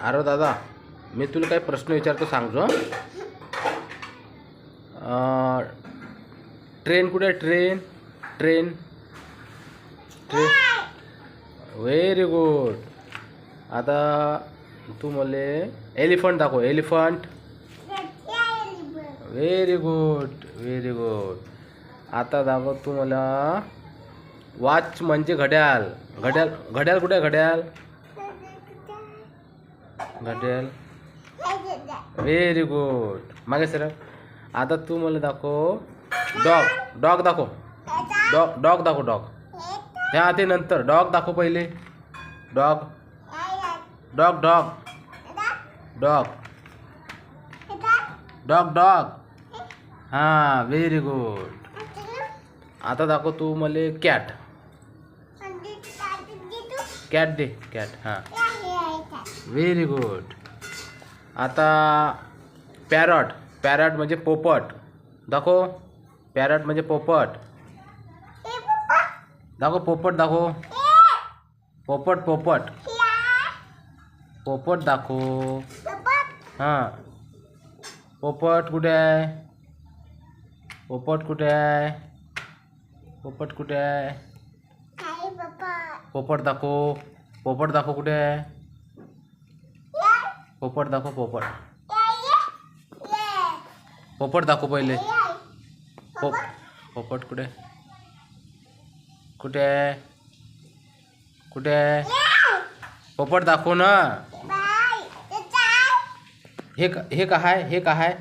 अरे दादा, मी तुला काही प्रश्न विचारतो, सांगतो. ट्रेन कुठे आहे? Train train train very good. आता तू मला एलिफंट दाखव. Elephant. Very good very good. आता दाखव तू मला वॉच म्हणजे घड्याळ. घड्याळ घड्याळ कुठे आहे? घड्याळ घड्याळ. Very good. मागे सर. आता तू मला दाखव डॉग. डॉग दाखव. डॉग दाखव. डॉग ह्या ते नंतर डॉग दाखव पहिले. Dog dog dog dog dog dog. हां व्हेरी गुड. आता दाखव तू मला कॅट. कॅट दे. कॅट. हां व्हेरी गुड. आता पॅरॉट. पॅरॉट म्हणजे पोपट. दाखव. पॅरॉट म्हणजे पोपट. दाखव. पोपट दाखव. पोपट पोपट पोपट दाखव. हां पोपट कुठे आहे? पोपट कुठे आहे? पोपट कुठे आहे? पोपट दाखव. पोपट दाखव कुठे आहे? पोपट दाखव. पोपट पोपट दाखव पहिले. पोपट कुठे कुठे आहे? कुठे आहे? पोपट दाखव ना. हे का आहे? हे का आहे?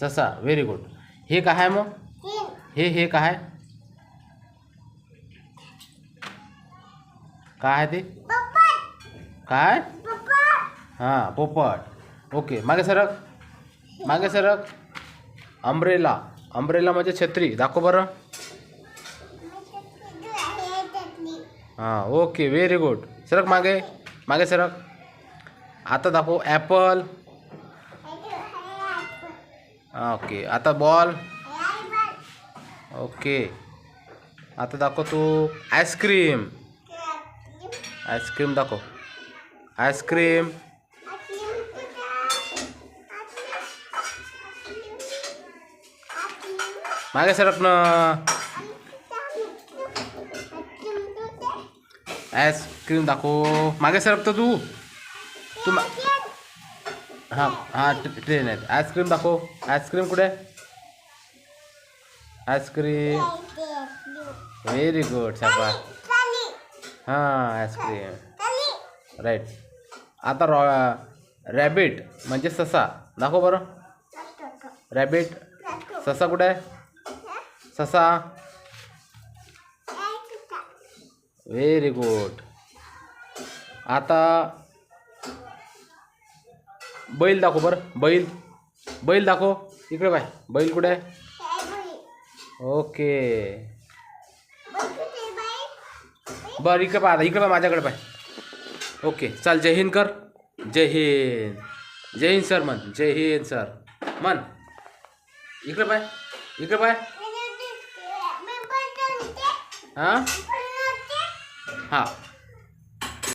ससा. Very good. हे का आहे मग? हे का आहे? काय आहे ते? काय? हां पोपट. ओके. मागे सरक. मागे सरक. अम्ब्रेला. अम्ब्रेला म्हणजे छत्री. दाखव बरं. हां ओके व्हेरी गुड. सरक मागे. मागे सरक. आता दाखव ॲपल. ओके. आता बॉल. ओके. आता दाखव तू आईस्क्रीम. आईस्क्रीम दाखव. आईस्क्रीम. मागे सरक ना. आईस्क्रीम दाखव. मागे सरकतो तू. तू हां हां ट्रेन आहे. आईस्क्रीम दाखव. आईस्क्रीम कुठे? आईस्क्रीम. Very good. शाबास. हां आईस्क्रीम राईट. आता रॅबिट म्हणजे ससा. दाखव बरं. रॅबिट. ससा कुठे आहे? ससा. Very good. आता बैल दाखव बरं. बैल. बैल दाखव. इकडे पाय. बैल कुठे आहे? ओके. बरं इकडे पाय. आता इकडे पाय. माझ्याकडे पाय. ओके चल. जय हिंद कर. जय हिंद. जय हिंद सर म्हण. जय हिंद सर म्हण. इकडे पाय. इकडे पाय. हां हां